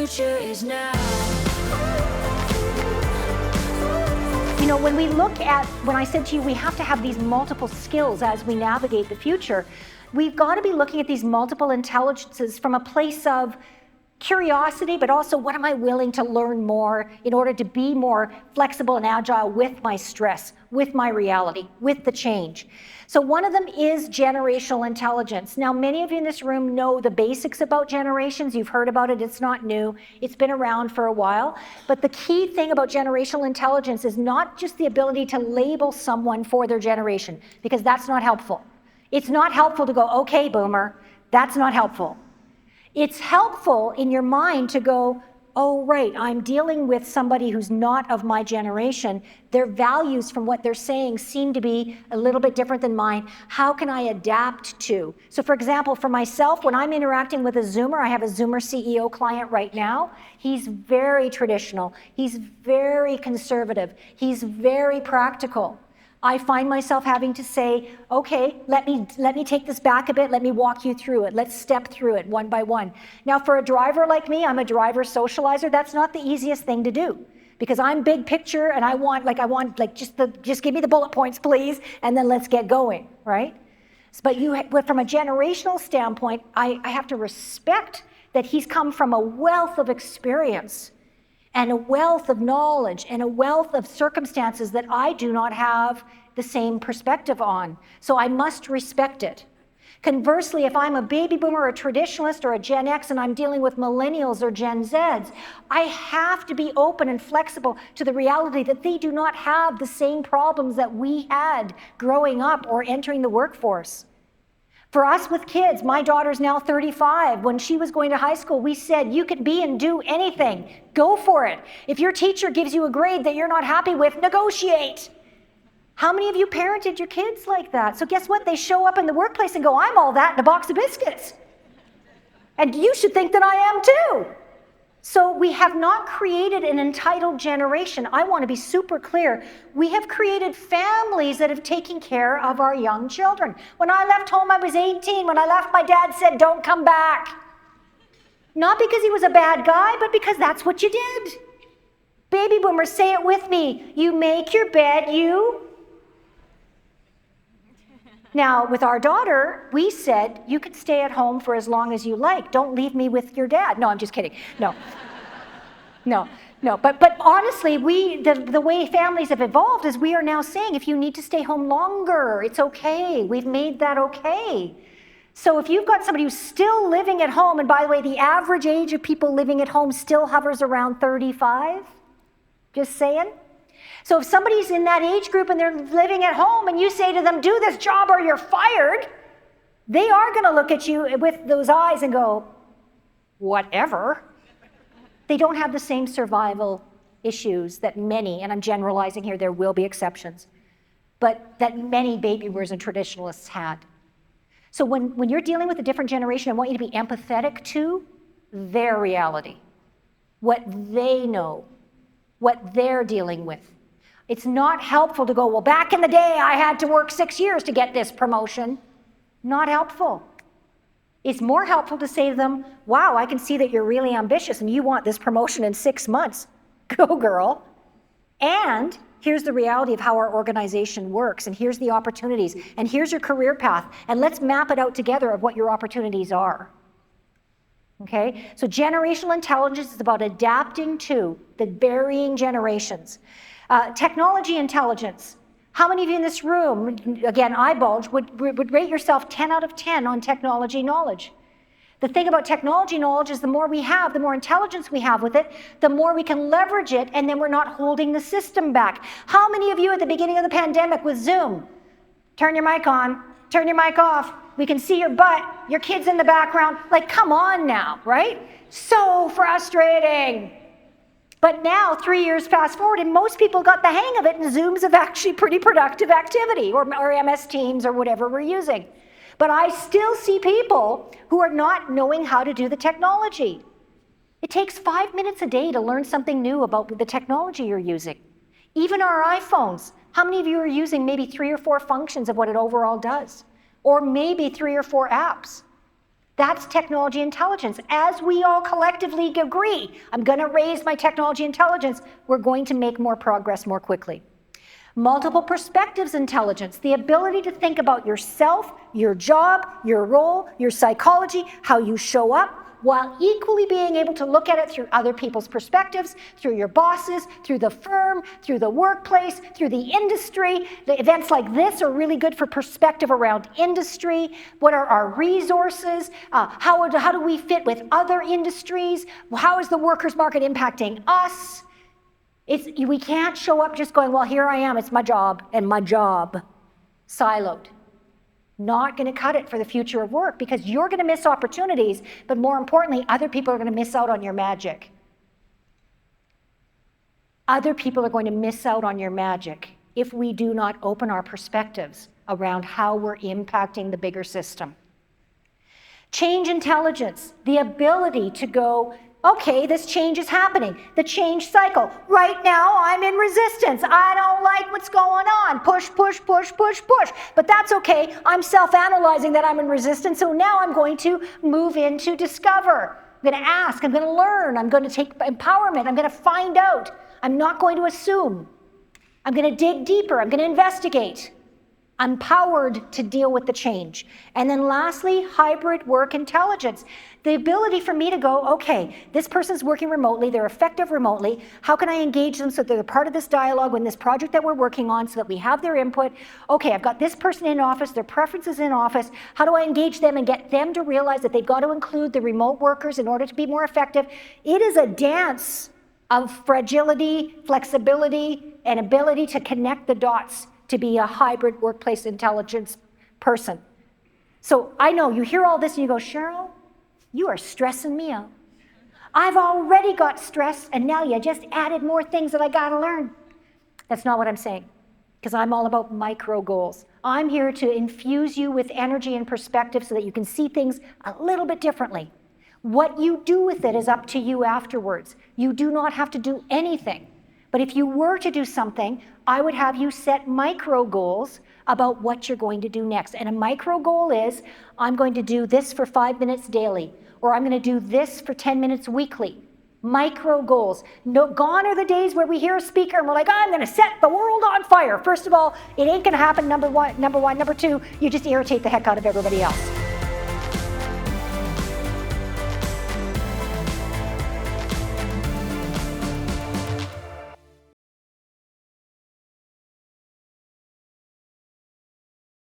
future is now. You know, when we look at, when I said to you, we have to have these multiple skills as we navigate the future, we've got to be looking at these multiple intelligences from a place of curiosity, but also what am I willing to learn more in order to be more flexible and agile with my stress, with my reality, with the change. So one of them is generational intelligence. Now, many of you in this room know the basics about generations. You've heard about it. It's not new. It's been around for a while. But the key thing about generational intelligence is not just the ability to label someone for their generation, because that's not helpful. It's not helpful to go, okay, boomer. That's not helpful. It's helpful in your mind to go, oh, right, I'm dealing with somebody who's not of my generation. Their values from what they're saying seem to be a little bit different than mine. How can I adapt to? So for example, for myself, when I'm interacting with a Zoomer, I have a Zoomer CEO client right now. He's very traditional. He's very conservative. He's very practical. I find myself having to say, okay, let me take this back a bit, let me walk you through it, let's step through it one by one. Now for a driver like me, I'm a driver socializer, that's not the easiest thing to do, because I'm big picture and I want just give me the bullet points, please, and then let's get going, right? But from a generational standpoint, I have to respect that he's come from a wealth of experience and a wealth of knowledge and a wealth of circumstances that I do not have the same perspective on. So I must respect it. Conversely, if I'm a baby boomer or a traditionalist or a Gen X and I'm dealing with millennials or Gen Zs, I have to be open and flexible to the reality that they do not have the same problems that we had growing up or entering the workforce. For us with kids, my daughter's now 35. When she was going to high school, we said, you can be and do anything. Go for it. If your teacher gives you a grade that you're not happy with, negotiate. How many of you parented your kids like that? So guess what? They show up in the workplace and go, I'm all that in a box of biscuits. And you should think that I am too. So we have not created an entitled generation. I want to be super clear. We have created families that have taken care of our young children. When I left home, I was 18. When I left, my dad said, don't come back. Not because he was a bad guy, but because that's what you did. Baby boomers, say it with me. You make your bed, you... Now, with our daughter, we said, you can stay at home for as long as you like. Don't leave me with your dad. No, I'm just kidding. No. But honestly, the way families have evolved is we are now saying, if you need to stay home longer, it's okay. We've made that okay. So if you've got somebody who's still living at home, and by the way, the average age of people living at home still hovers around 35, just saying. So if somebody's in that age group and they're living at home and you say to them, do this job or you're fired, they are going to look at you with those eyes and go, whatever. They don't have the same survival issues that many, and I'm generalizing here, there will be exceptions, but that many baby boomers and traditionalists had. So when you're dealing with a different generation, I want you to be empathetic to their reality, what they know, what they're dealing with. It's not helpful to go, well, back in the day, I had to work 6 years to get this promotion. Not helpful. It's more helpful to say to them, wow, I can see that you're really ambitious and you want this promotion in 6 months. Go, girl. And here's the reality of how our organization works, and here's the opportunities, and here's your career path, and let's map it out together of what your opportunities are. Okay? So generational intelligence is about adapting to the varying generations. Technology intelligence. How many of you in this room, again, I bulge, would rate yourself 10 out of 10 on technology knowledge? The thing about technology knowledge is the more we have, the more intelligence we have with it, the more we can leverage it, and then we're not holding the system back. How many of you at the beginning of the pandemic with Zoom? Turn your mic on, turn your mic off. We can see your butt, your kids in the background. Like, come on now, right? So frustrating. But now, 3 years fast forward, and most people got the hang of it, and Zoom's of actually pretty productive activity, or MS Teams, or whatever we're using. But I still see people who are not knowing how to do the technology. It takes 5 minutes a day to learn something new about the technology you're using. Even our iPhones, how many of you are using maybe 3 or 4 functions of what it overall does? Or maybe 3 or 4 apps? That's technology intelligence. As we all collectively agree, I'm going to raise my technology intelligence, we're going to make more progress more quickly. Multiple perspectives intelligence, the ability to think about yourself, your job, your role, your psychology, how you show up, while equally being able to look at it through other people's perspectives, through your bosses, through the firm, through the workplace, through the industry. The events like this are really good for perspective around industry. What are our resources? How do we fit with other industries? How is the workers' market impacting us? We can't show up just going, well, here I am, it's my job, and my job, siloed. Not going to cut it for the future of work, because you're going to miss opportunities, but more importantly, other people are going to miss out on your magic. Other people are going to miss out on your magic if we do not open our perspectives around how we're impacting the bigger system. Change intelligence, the ability to go, okay, this change is happening. The change cycle. Right now, I'm in resistance. I don't like what's going on. Push, push, push, push, push. But that's okay. I'm self-analyzing that I'm in resistance, so now I'm going to move into discover. I'm going to ask. I'm going to learn. I'm going to take empowerment. I'm going to find out. I'm not going to assume. I'm going to dig deeper. I'm going to investigate. I'm empowered to deal with the change. And then lastly, hybrid work intelligence. The ability for me to go, okay, this person's working remotely, they're effective remotely. How can I engage them so that they're part of this dialogue in this project that we're working on so that we have their input? Okay, I've got this person in office, their preferences in office. How do I engage them and get them to realize that they've got to include the remote workers in order to be more effective? It is a dance of fragility, flexibility, and ability to connect the dots to be a hybrid workplace intelligence person. So I know you hear all this and you go, Cheryl, you are stressing me out. I've already got stress and now you just added more things that I gotta learn. That's not what I'm saying, because I'm all about micro goals. I'm here to infuse you with energy and perspective so that you can see things a little bit differently. What you do with it is up to you afterwards. You do not have to do anything. But if you were to do something, I would have you set micro goals about what you're going to do next. And a micro goal is, I'm going to do this for 5 minutes daily, or I'm going to do this for 10 minutes weekly. Micro goals. No, gone are the days where we hear a speaker and we're like, I'm going to set the world on fire. First of all, it ain't going to happen, number one. Number two, you just irritate the heck out of everybody else.